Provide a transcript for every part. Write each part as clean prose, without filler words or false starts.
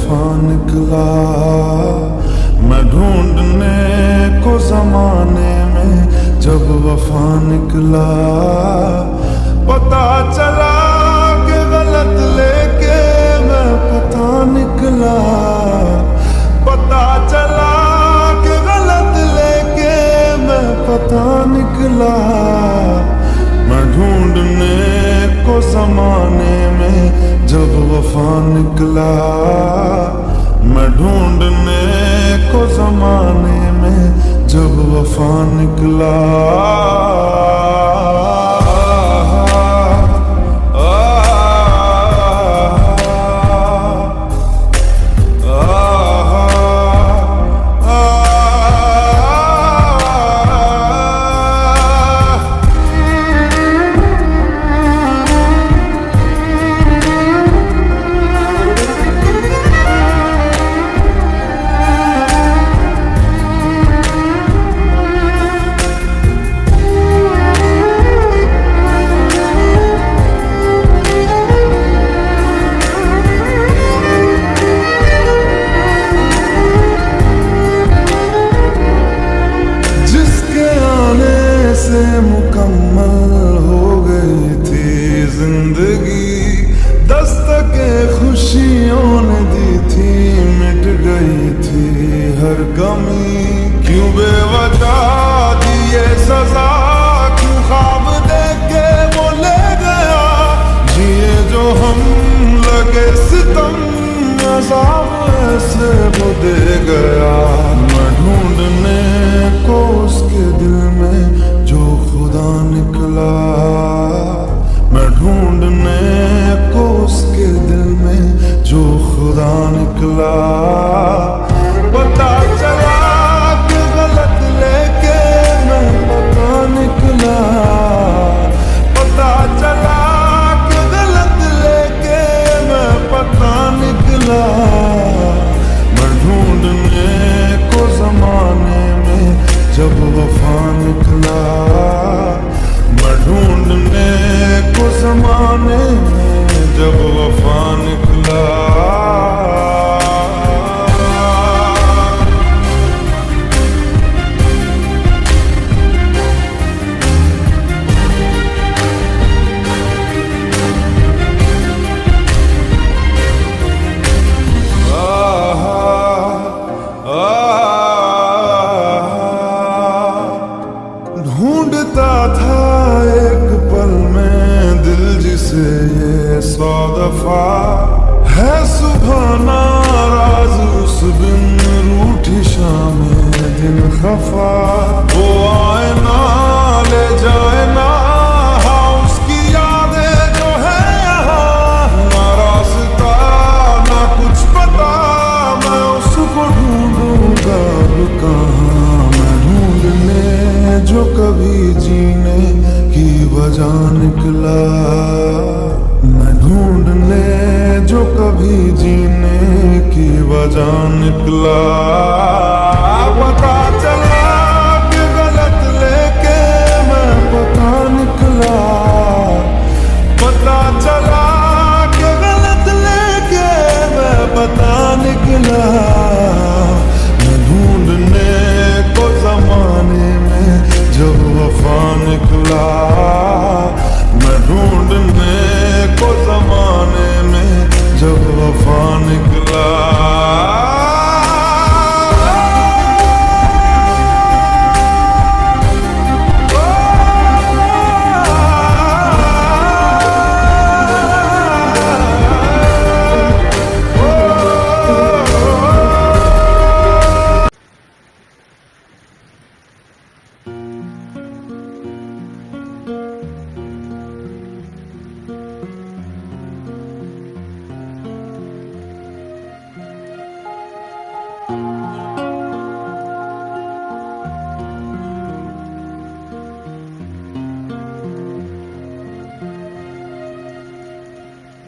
वफा निकला। मैं ढूंढने को जमाने में जब वफा निकला, पता चला कि गलत लेके मैं पता निकला। पता चला कि गलत लेके मैं पता निकला। मैं ढूंढने को जमाने में जब वफा निकला। मैं ढूंढने को जमाने में जब वफा निकला। मुकम्मल हो गई थी जिंदगी, दस्तके खुशियों ने दी थी, मिट गई थी हर कमी। क्यों बेवजह दी ये सजा, क्यों ख्वाब देके वो ले गया। जिए जो हम लगे सितम, अज़ाब ऐसे वो दे गया। मैं ढूंढने को उसके दिल में जो खुदा निकला। मैं ढूंढने को उसके दिल में जो खुदा निकला। पता चला कि गलत लेके मैं पता निकला। पता चला कि गलत लेके मैं पता निकला। मैं ढूंढने को जमाने में जब वफा निकला। मैं ढूंढने को जमाने में जब वफा निकला। ढूंढता था एक पल में दिल जिसे ये 100 दफा। है सुबह नाराज उस बिन रूठी शाम दिन खफा। वो आए ना ले जाए ना, हाँ उसकी यादें जो है यहाँ। ना रास्ता ना कुछ पता, मैं उसको ढूंढूंगा अब कहाँ। मैं ढूंढने जो कभी जीने की वजह निकला। मैं ढूंढने जो कभी जीने की वजह निकला। पता चला कि गलत लेके मैं पता निकला। पता चला कि गलत लेके मैं पता निकला। मैं ढूंढने को जमाने में जब वफा निकला। मैं ढूंढने को जमाने में जब वफा निकला।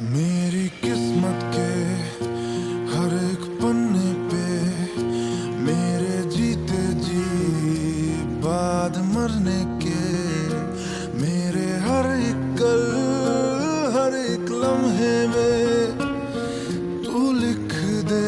मेरी किस्मत के हर एक पन्ने पे मेरे जीते जी बाद मरने के, मेरे हर एक कल हर एक लम्हे में तू लिख दे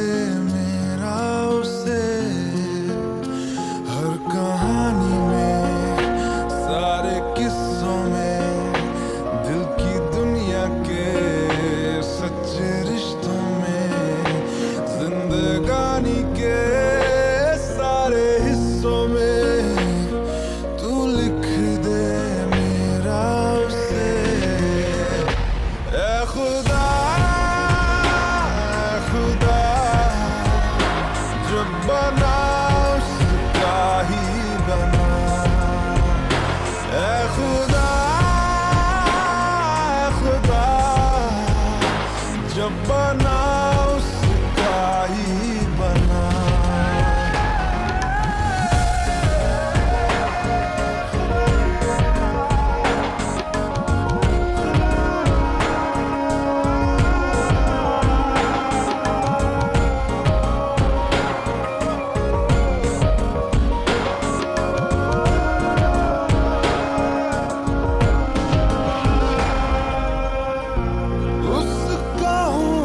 जब बना उसका ही बना। उसका हूँ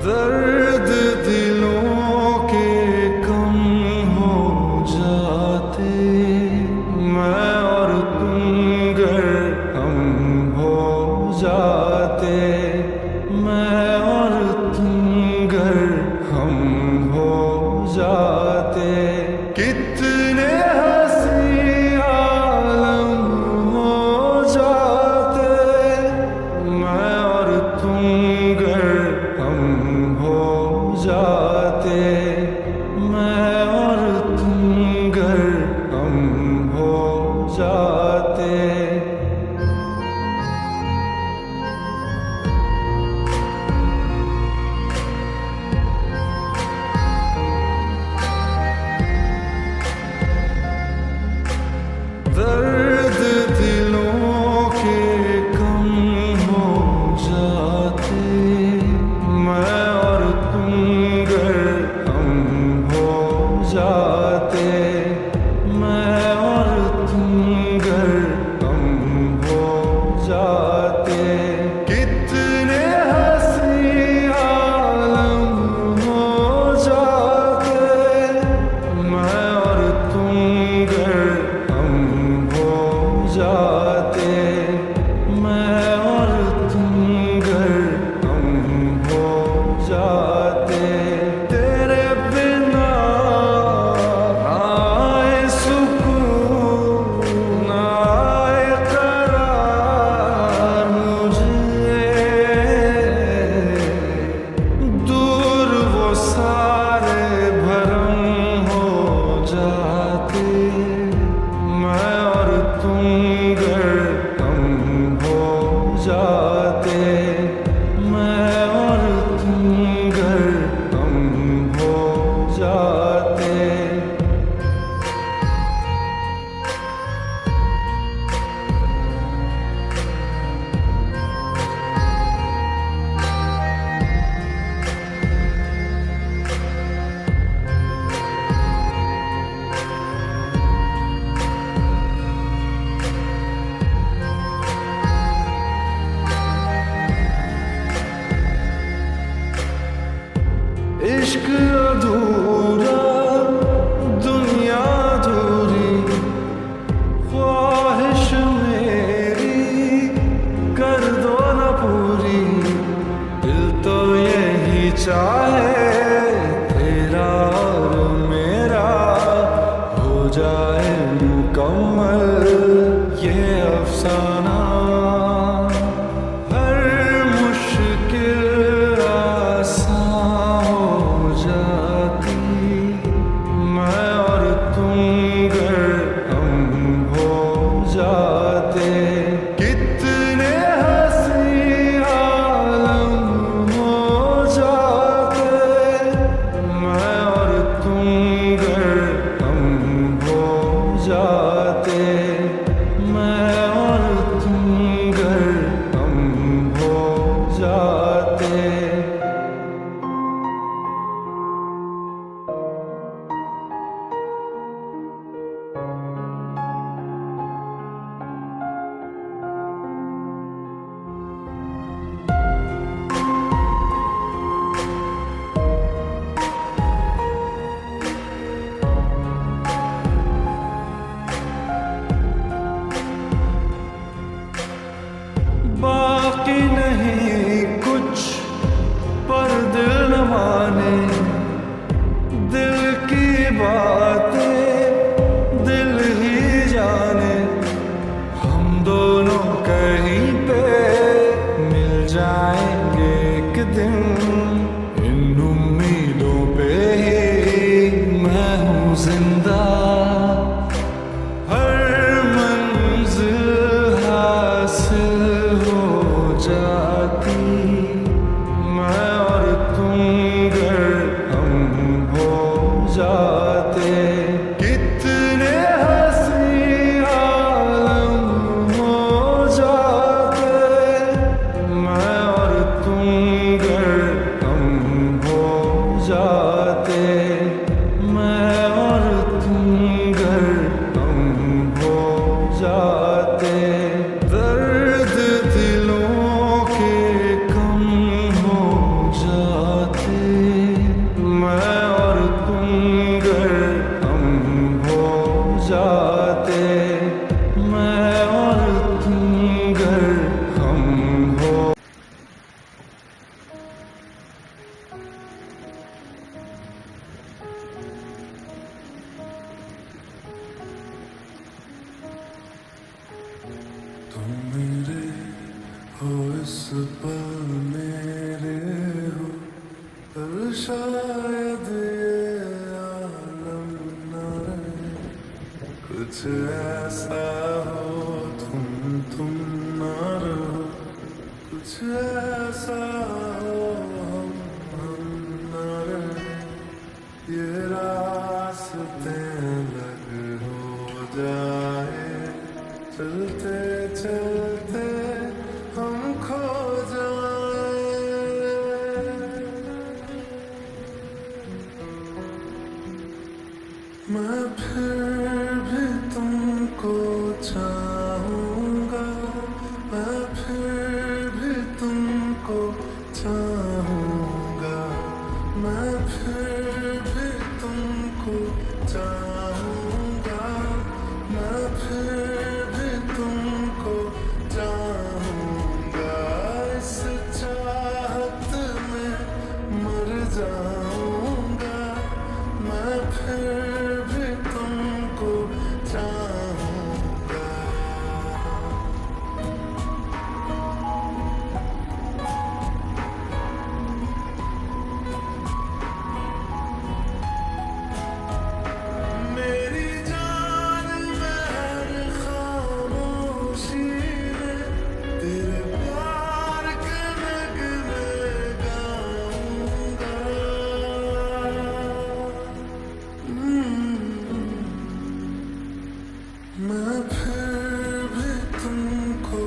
दर्द दिलों के कम हो जाते, मैं और तुम गर हम हो जाते, मैं और तुम गर हम हो जाते। कितने हंसी आलम हो जाते, मैं और तुम गर हम हो जाते, मैं और तुम गर हम हो जाते। दर्द दिलों के कम हो जाते, मैं और तुम गर हम हो जाते, मैं और तुम गर हम हो जाते। कितने हंसी आलम हो जाते, मैं और तुम गर हम हो जाते, मैं और तुम गर हम हो जाते। तेरे बिना आए सुकून, आए करार मुझे, दूर वो सारे भरम हो जाते, मैं और तुम गर हम हो जाते, मैं और तुम गर हम हो जाते। इश्क अधूरा, दुनिया अधूरी, ख्वाहिश मेरी कर दो न पूरी। दिल तो यही चाहे तेरा और मेरा हो जाए मुकम्मल ये अफसाना। हर मुश्किल आसान हो जाती, मैं और तुम गर हम हो जाते। कितने हंसी आलम हो जाते, मैं और तुम गर हम हो जाते, मैं और तुम गर हम हो जाते। बाकी नहीं कुछ पर दिल न माने, दिल की बातें दिल ही जाने। हम दोनों कहीं पे मिल जाएंगे एक दिन, इन उम्मीदों पे ही मैं हूँ जिंदा। हर मंजिल हासिल हो जाती, मैं और तुम गर हम हो जाते, पल मेरे हो, कल शायद ये आलम न रहे। कुछ ऐसा हो तुम न रहो, कुछ ऐसा हो हम न रहे। ये रास्ते अलग हो जाए, चलते चलते हम खो जाए। मैं फिर भी तुमको चाहूँगा, मैं फिर भी तुमको चाहूँगा, मैं फिर भी तुमको चाहूँगा, मैं फिर भी तुमको चाहूँगा। इस चाहत में मर जाऊँगा, मैं फिर भी तुमको चाहूँगा। मेरी जान में हर खामोशी में तेरे प्यार के नगमे गाऊंगा। मैं फिर भी तुमको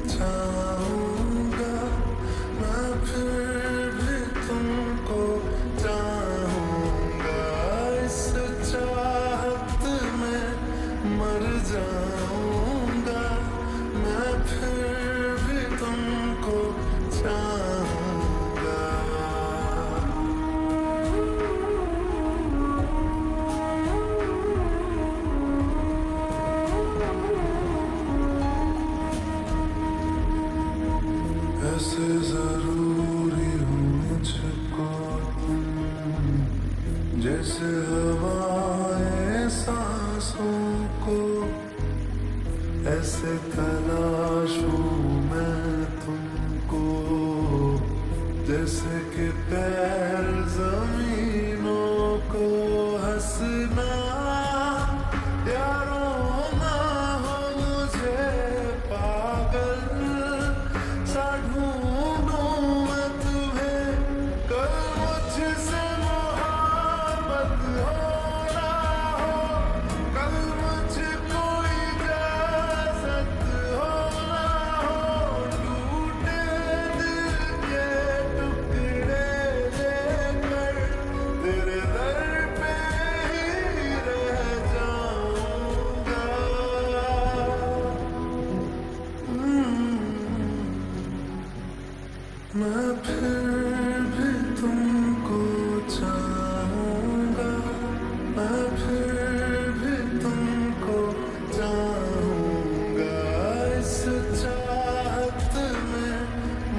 चाहूँगा, मैं फिर भी तुमको चाहूँगा। इस चाहत में मर जाऊँगा, मैं फिर भी तुमको चाहूँगा। ऐसे जरूरी हो मुझको तुम, जैसे हवाएं सांसों को। ऐसे तलाशूं मैं तुमको, जैसे कि पैर जमीनों को। हंसना या रोना हो मुझे पागल सा ढूंढूं मैं तुम्हें। कल मुझसे मोहब्बत हो ना हो, कल मुझको इजाजत हो ना हो। टूटे दिल के टुकड़े लेकर तेरे दर पे ही रह जाऊंगा। मैं फिर भी तुमको चाहूँगा, मैं फिर भी तुमको चाहूँगा। इस चाहत में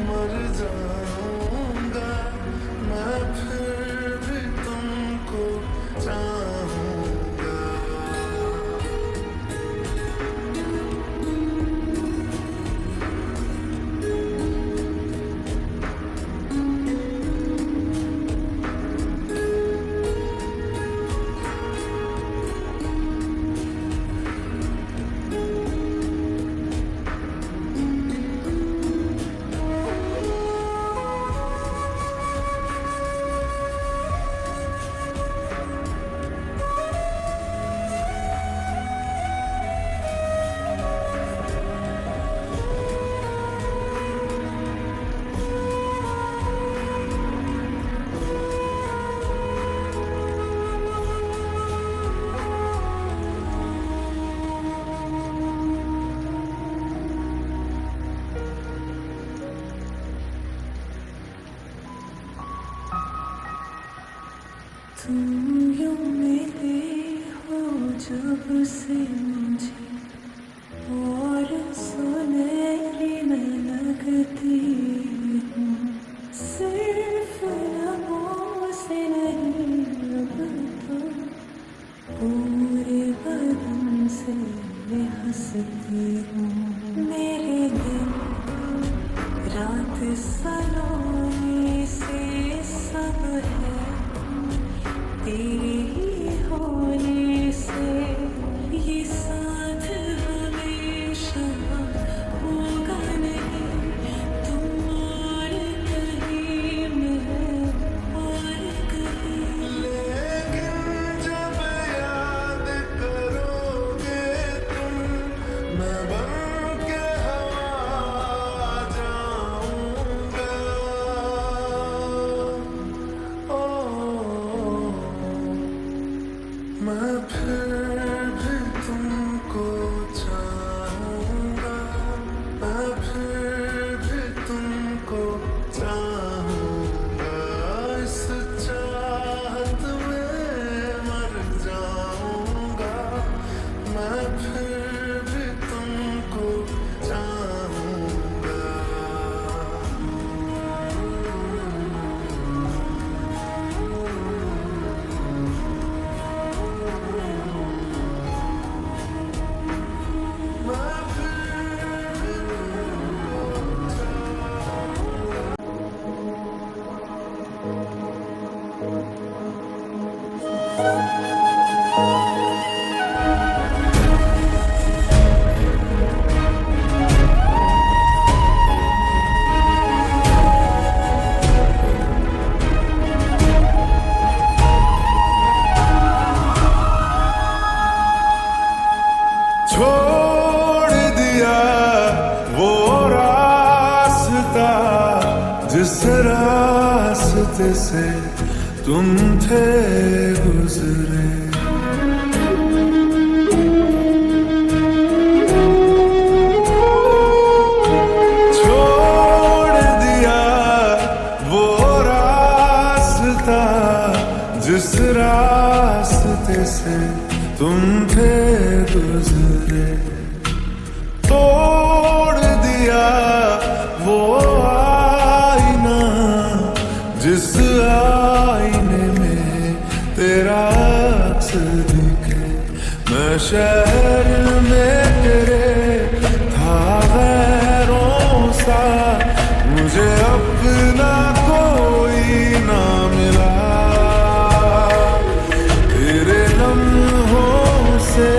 मर जाऊँगा, मैं फिर भी तुमको चाहूँगा। तुम यूं मिले हो जब से मुझे, और सुनहरी मैं लगती हूँ। सिर्फ लबों से नहीं अब तो पूरे बदन से मैं हंसती हूँ। मेरे दिन रात रास्ता जिस रास्ते से तुम थे गुजरे, छोड़ दिया वो रास्ता जिस रास्ते से तुम थे गुजरे, तोड़ दिया वो आईना जिस आईने में तेरा अक्स दिखे। मैं शहर में तेरे था गैरों सा, मुझे अपना कोई ना मिला। तेरे लम्हों से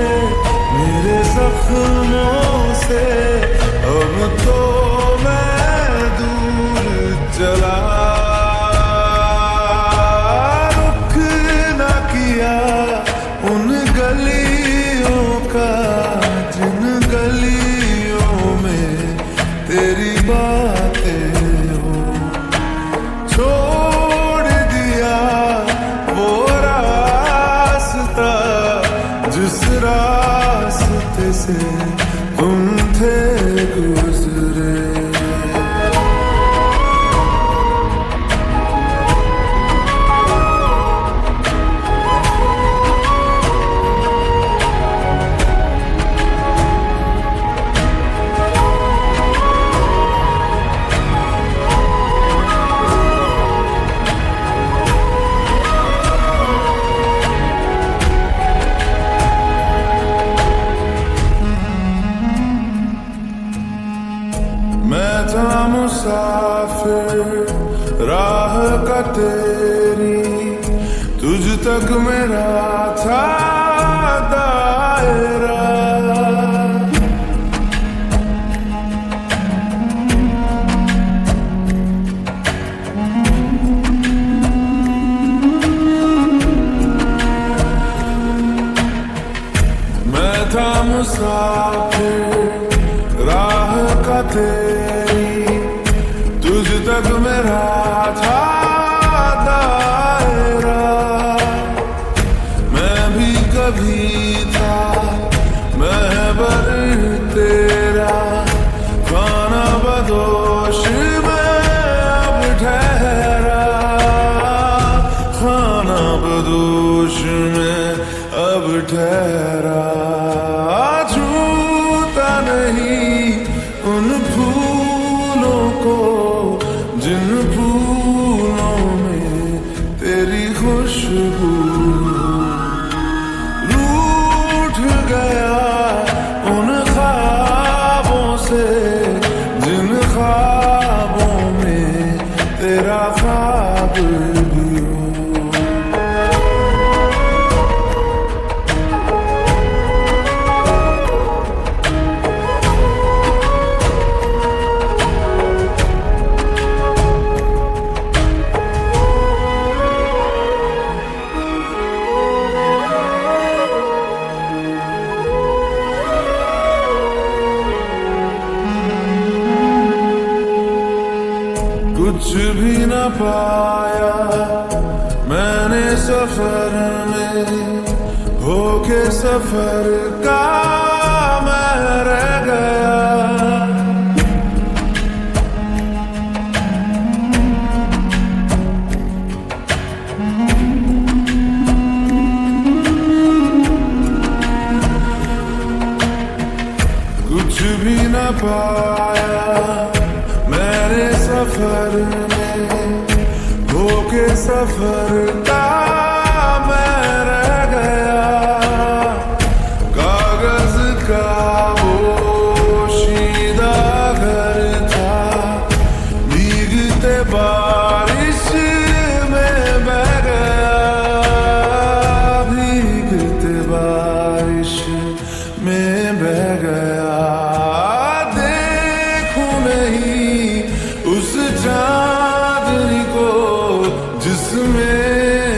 मेरे जख्मों से अब तो मैं दूर चला। रुख ना किया उन गलियों का जिन गलियों में तेरी बातें हो, छोड़ दिया वो रास्ता जिस रास्ते से तुम थे गुजरे। मैं था मुसाफिर राह का तेरी, तुझ तक मेरा था दायरा। मैं था मुसाफिर राह का तेरी, तुझ तक मेरा था दायरा। मैं भी कभी था महबर तेरा, खाना बदोश में अब ठहरा। खाना बदोश में अब ठहरा। छूता नहीं उन फूलों को जिन फूलों में तेरी खुशबू। रूठ गया उन ख्वाबों से जिन ख्वाबों में तेरा ख्वाब भी हो। कुछ भी न पाया मैंने सफर में, होके सफर का मैं रह गया। कुछ भी न पाया मैंने सफर में, होके सफर का मैं रह गया। कागज का वो शीदा घर था, भीगते बारिश में बह गया। भीगते बारिश में बह गया। देखूं नहीं उस चांदनी को जिसमें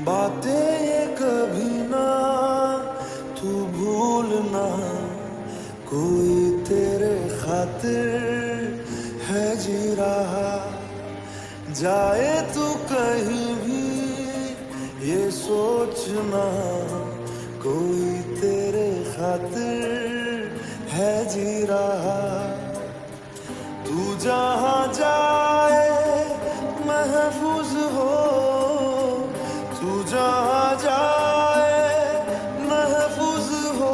बातें ये कभी ना तू भूलना, कोई तेरे खातिर है जी रहा। जाए तू कहीं भी ये सोचना, कोई तेरे खातिर है जी रहा। तू जहाँ जाए महफूज हो, तू जहाँ जाए महफूज हो।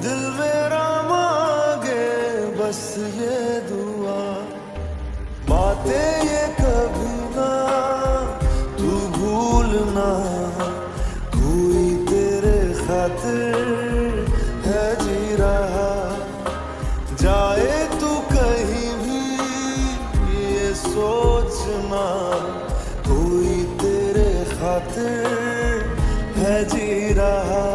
दिल मेरा मांगे बस ये दुआ, बातें ये कभी ना तू भूलना, कोई तेरे खातिर है जी रहा। जाए तू कहीं भी ये सोचना, कोई तेरे खातिर है जी रहा।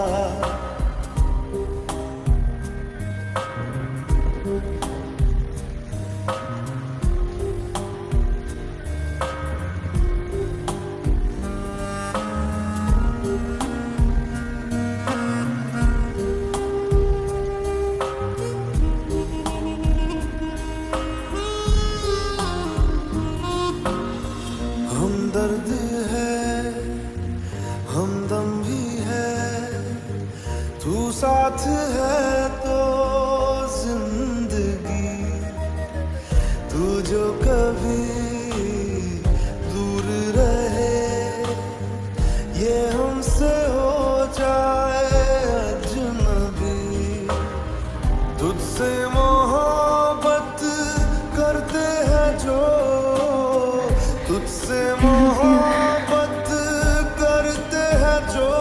हमदर्द है, हमदम भी है, तू साथ है तो जिंदगी। तू जो कभी दूर रहे, ये हमसे हो जाए अजनबी। तुझसे मोहब्बत करते हैं जो, तुझसे मोहब्बत करते हैं जो,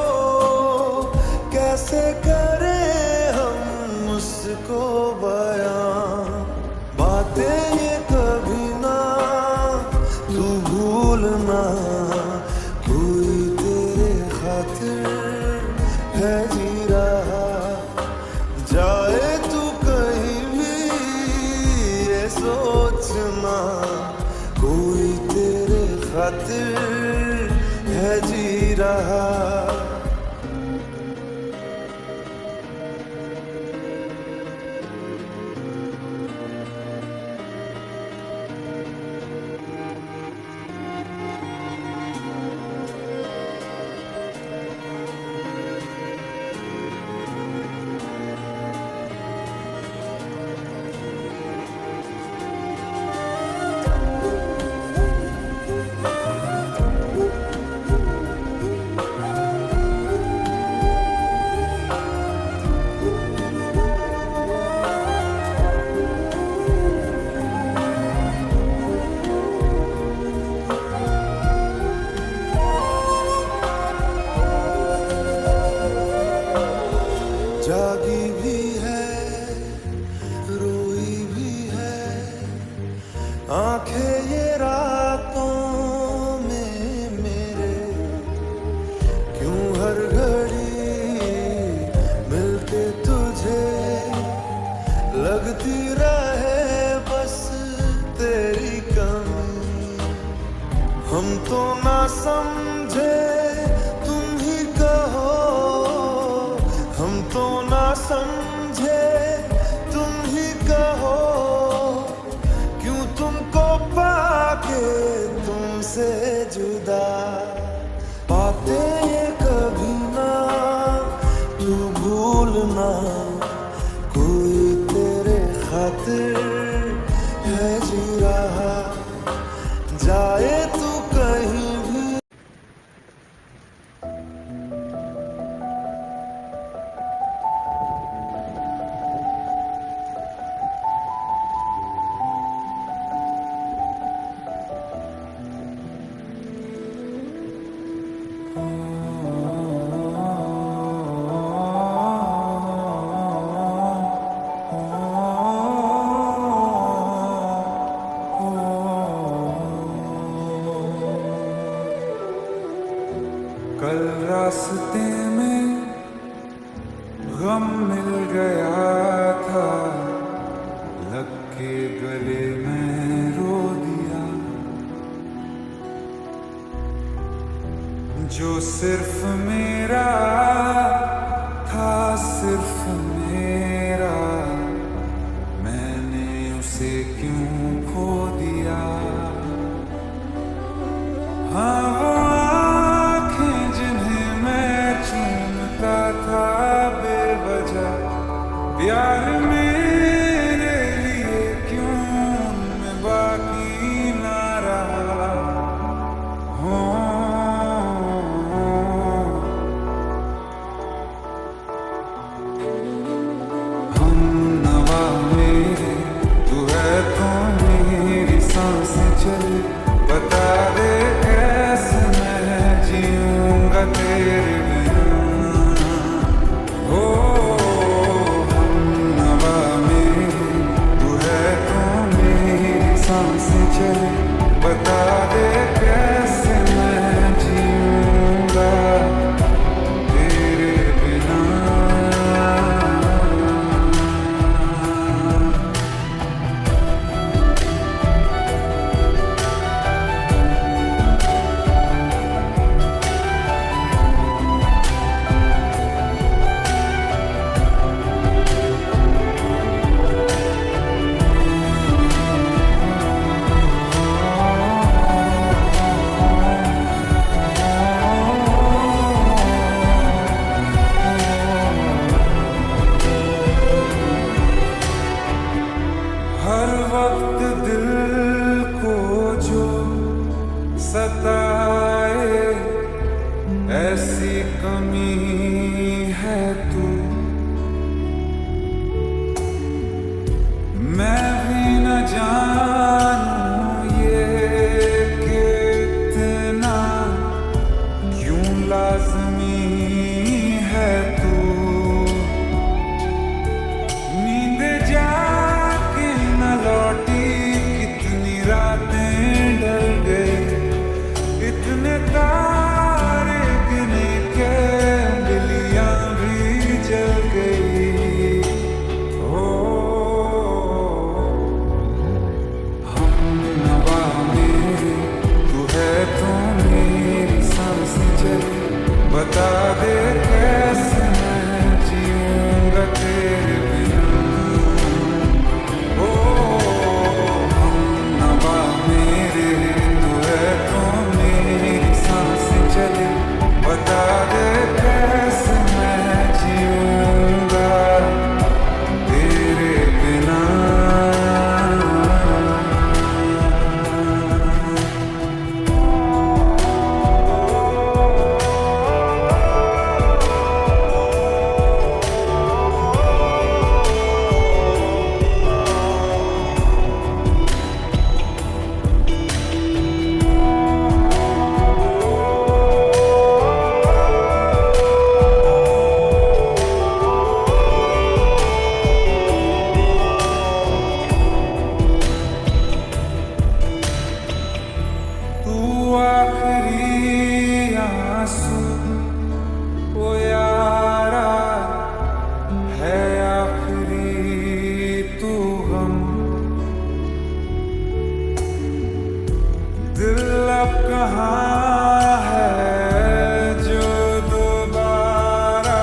कैसे करें हम उसको बयां। बातें ये कभी ना तू भूलना, कोई तेरे खातिर है जी रहा। जाए तू कहीं भी ये सोचना, कोई तेरे खातिर है जी रहा। जागी भी है, रोई भी है, आंखें ये रातों में मेरे। क्यों हर घड़ी मिलके तुझे लगती रहे बस तेरी कमी। हम तो ना समझे तुम ही कहो, हम तो ना समझे तुम ही कहो। क्यों तुमको पाके तुमसे जुदा, बातें ये कभी ना तू भूलना, कोई तेरे खातिर है जी रहा। जाए तू कहीं भी कल रास्ते में गम मिल गया था, लग के गले में रो दिया। जो सिर्फ मेरा था, सिर्फ मेरा, मैंने उसे क्यों खो दिया। हाँ वो आँखें जिन्हें मैं चूमता था बेवजह, प्यार मेरे लिए क्यों उनमें बाकी ना रहा। हो हम नवा मेरे, तू है तो मेरी सांसें चले, बता दे कैसे मैं जीऊंगा तेरे बिना। हो हम नवा मेरे, तू है तो मेरी सांसें चले, बता दे कैसे मैं जीऊंगा तेरे बिना। हर वक्त दिल को जो सताए, ऐसी कमी है तू। मैं भी न जानूं ये कि इतना क्यों लाज़मी है तू। नींद जाके न लौटी, कितनी रातें ढल गई, इतने तारे गिने के बिलियां भी जल गई। हो हम नवा मेरे, तू है तो मेरी सांसें चले, बता दे कैसे मैं जीऊंगा तेरे बिना। ओ हम नवा मेरे, तू है तो मेरी सांसें चले, बता दे कैसे मैं जीऊंगा तेरे बिना। तू आखिरी आंसू ओ यारा है, आखिरी तू गम। दिल अब कहाँ है जो दोबारा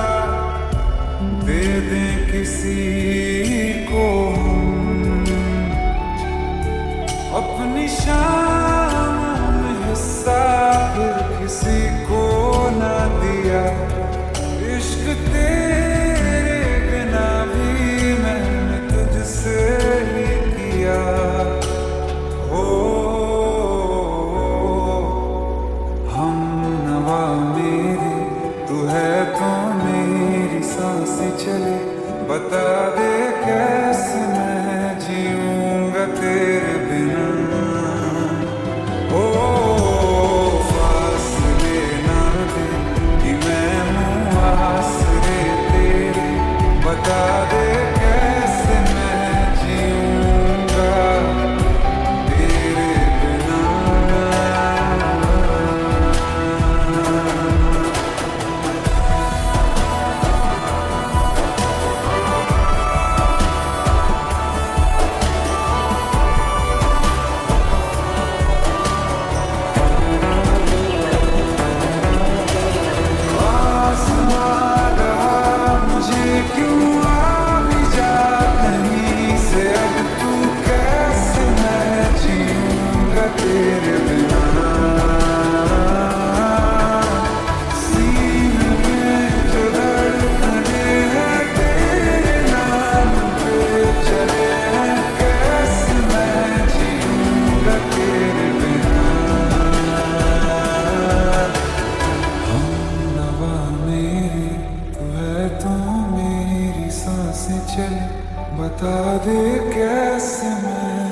दे दें किसी को हम। अपनी शान में हिस्सा फिर किसी को ना दिया, इश्क तेरे बिना भी मैंने तुझसे ही किया। हो हम नवा मेरे, तू है तो मेरी सांसें चले, बता दे कैसे मैं जीऊंगा तेरे बिना। ओ फासले ना दे कि मैं हूँ आसरे तेरे, बता दे कैसे मैं जीऊंगा तेरे बिना। बता दे कैसे मैं